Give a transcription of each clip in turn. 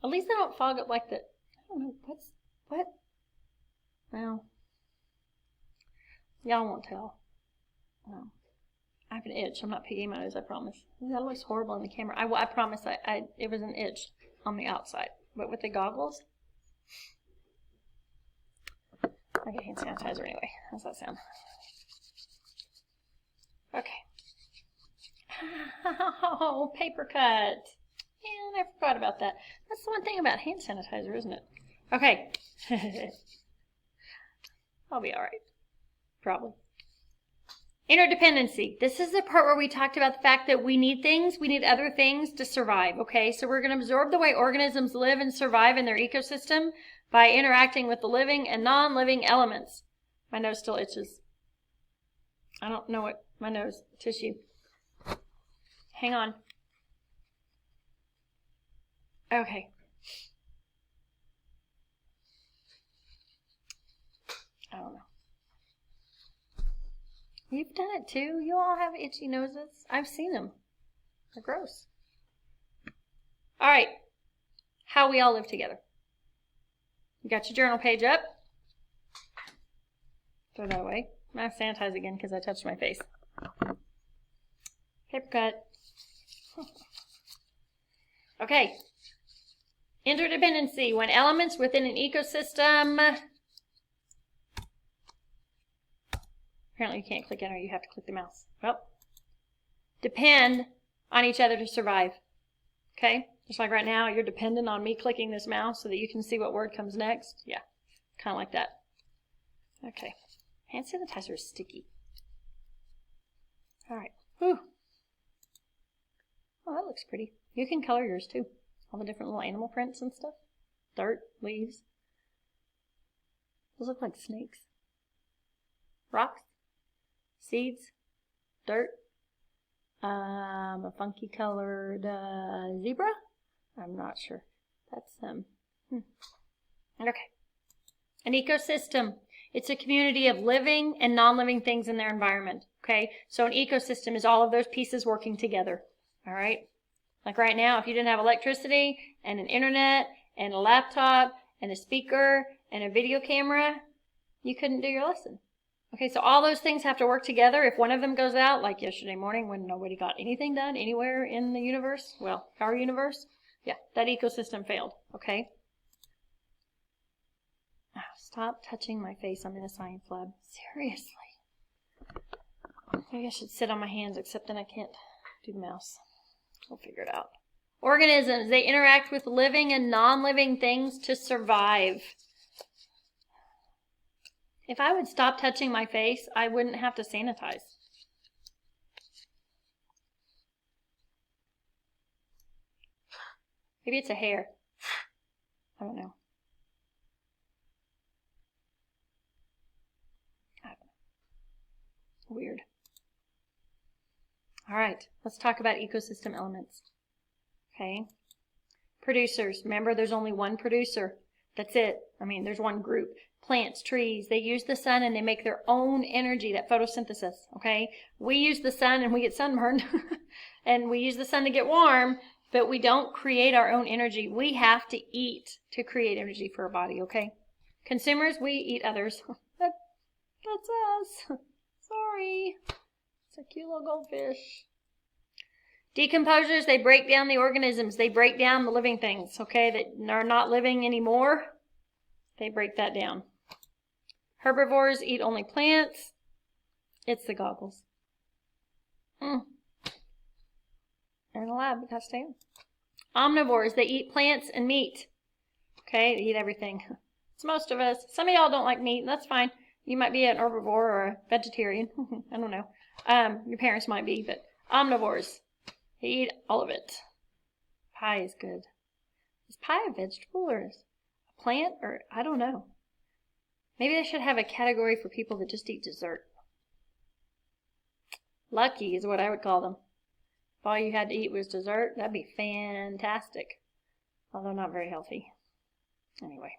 At least they don't fog up like the, I don't know, what? Well, y'all won't tell. I have an itch. I'm not picking my nose, I promise. That looks horrible in the camera. I promise it was an itch on the outside. But with the goggles, I get hand sanitizer anyway. How's that sound? Okay. Oh, paper cut. Yeah, I forgot about that. That's the one thing about hand sanitizer, isn't it? Okay. I'll be all right. Probably. Interdependency. This is the part where we talked about the fact that we need things, we need other things to survive, okay? So we're going to absorb the way organisms live and survive in their ecosystem by interacting with the living and non-living elements. My nose still itches. I don't know what my nose tissue. Hang on. Okay. I don't know. You've done it too. You all have itchy noses. I've seen them. They're gross. All right. How we all live together. You got your journal page up. Throw that away. I'm going to sanitize again because I touched my face. Paper cut. Okay. Interdependency. When elements within an ecosystem... Apparently you can't click enter, you have to click the mouse. Well, depend on each other to survive. Okay? Just like right now, you're dependent on me clicking this mouse so that you can see what word comes next. Yeah, kind of like that. Okay. Hand sanitizer is sticky. All right. Whew. Oh, that looks pretty. You can color yours too. All the different little animal prints and stuff. Dirt, leaves. Those look like snakes. Rocks. Seeds, dirt, a funky colored zebra. I'm not sure. That's Okay. An ecosystem. It's a community of living and non-living things in their environment. Okay. So an ecosystem is all of those pieces working together. All right. Like right now, if you didn't have electricity and an internet and a laptop and a speaker and a video camera, you couldn't do your lesson. Okay, so all those things have to work together. If one of them goes out, like yesterday morning when nobody got anything done anywhere in the universe, well, our universe, yeah, that ecosystem failed, okay? Oh, stop touching my face. I'm in a science lab. Seriously. Maybe I should sit on my hands, except then I can't do the mouse. We'll figure it out. Organisms, they interact with living and non-living things to survive. If I would stop touching my face, I wouldn't have to sanitize. Maybe it's a hair. I don't know. Weird. All right, let's talk about ecosystem elements. Okay. Producers. Remember, there's only one producer. That's it. I mean, there's one group. Plants, trees, they use the sun and they make their own energy, that photosynthesis, okay? We use the sun and we get sunburned, and we use the sun to get warm, but we don't create our own energy. We have to eat to create energy for our body, okay? Consumers, we eat others. That's us. Sorry. It's a cute little goldfish. Decomposers, they break down the organisms. They break down the living things, okay, that are not living anymore. They break that down. Herbivores eat only plants. It's the goggles. They're in the lab. We gotta stay on. Omnivores, they eat plants and meat. Okay, they eat everything. It's most of us. Some of y'all don't like meat. That's fine. You might be an herbivore or a vegetarian. I don't know. Your parents might be, but omnivores, they eat all of it. Pie is good. Is pie a vegetable or is a plant, or I don't know. Maybe they should have a category for people that just eat dessert. Lucky is what I would call them. If all you had to eat was dessert, that'd be fantastic. Although not very healthy. Anyway.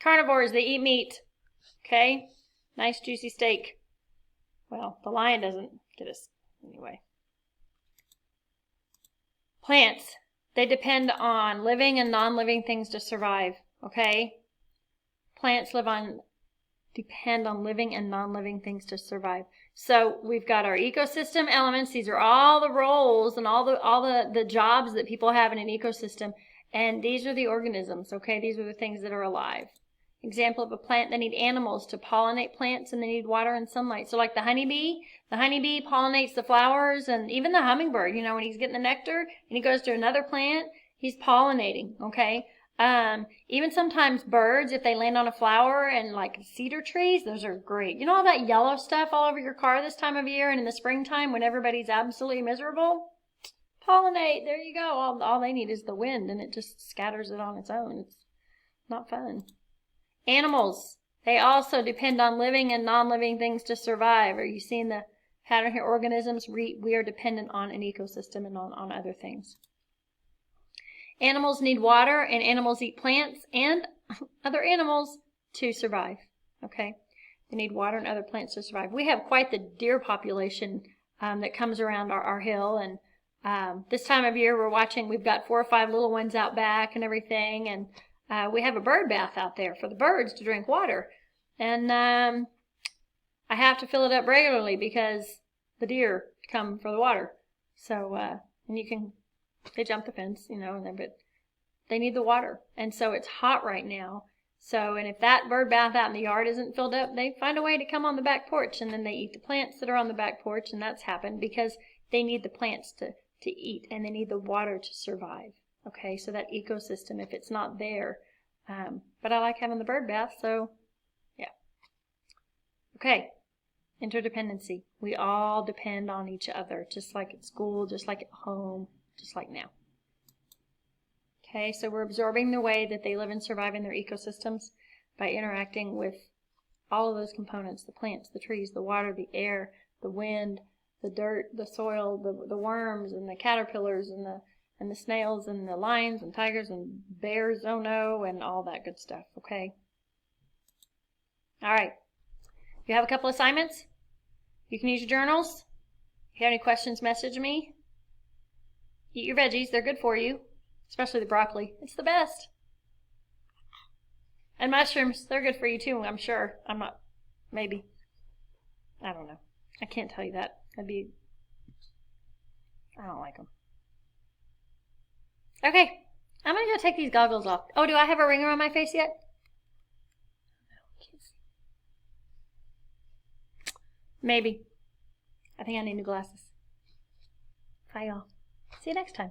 Carnivores, they eat meat. Okay? Nice juicy steak. Well, the lion doesn't get us anyway. Plants, They depend on living and non-living things to survive, okay? Plants depend on living and non-living things to survive. So we've got our ecosystem elements. These are all the roles and all the jobs that people have in an ecosystem. And these are the organisms, okay? These are the things that are alive. Example of a plant, they need animals to pollinate plants, and they need water and sunlight. So like the honeybee pollinates the flowers, and even the hummingbird, you know, when he's getting the nectar and he goes to another plant, he's pollinating, okay? Even sometimes birds, if they land on a flower, and like cedar trees, those are great. You know all that yellow stuff all over your car this time of year and in the springtime when everybody's absolutely miserable? Pollinate, there you go. All they need is the wind, and it just scatters it on its own. It's not fun. Animals, they also depend on living and non-living things to survive. Are you seeing the pattern here? Organisms, we are dependent on an ecosystem and on other things. Animals need water, and animals eat plants and other animals to survive, okay? They need water and other plants to survive. We have quite the deer population that comes around our hill, and this time of year we've got 4 or 5 little ones out back and everything, and we have a bird bath out there for the birds to drink water. And I have to fill it up regularly because the deer come for the water. So, and they jump the fence, you know, but they need the water. And so it's hot right now. So, and if that bird bath out in the yard isn't filled up, they find a way to come on the back porch, and then they eat the plants that are on the back porch, and that's happened because they need the plants to eat, and they need the water to survive. Okay, so that ecosystem, if it's not there, but I like having the bird bath, so yeah. Okay, interdependency. We all depend on each other, just like at school, just like at home, just like now. Okay, so we're absorbing the way that they live and survive in their ecosystems by interacting with all of those components: the plants, the trees, the water, the air, the wind, the dirt, the soil, the worms and the caterpillars and the snails and the lions and tigers and bears, oh no, and all that good stuff, okay? All right. You have a couple assignments. You can use your journals. If you have any questions, message me. Eat your veggies. They're good for you, especially the broccoli. It's the best. And mushrooms, they're good for you too, I'm sure. Maybe. I don't know. I can't tell you that. I don't like them. Okay, I'm going to go take these goggles off. Oh, do I have a ring around my face yet? Maybe. I think I need new glasses. Bye, y'all. See you next time.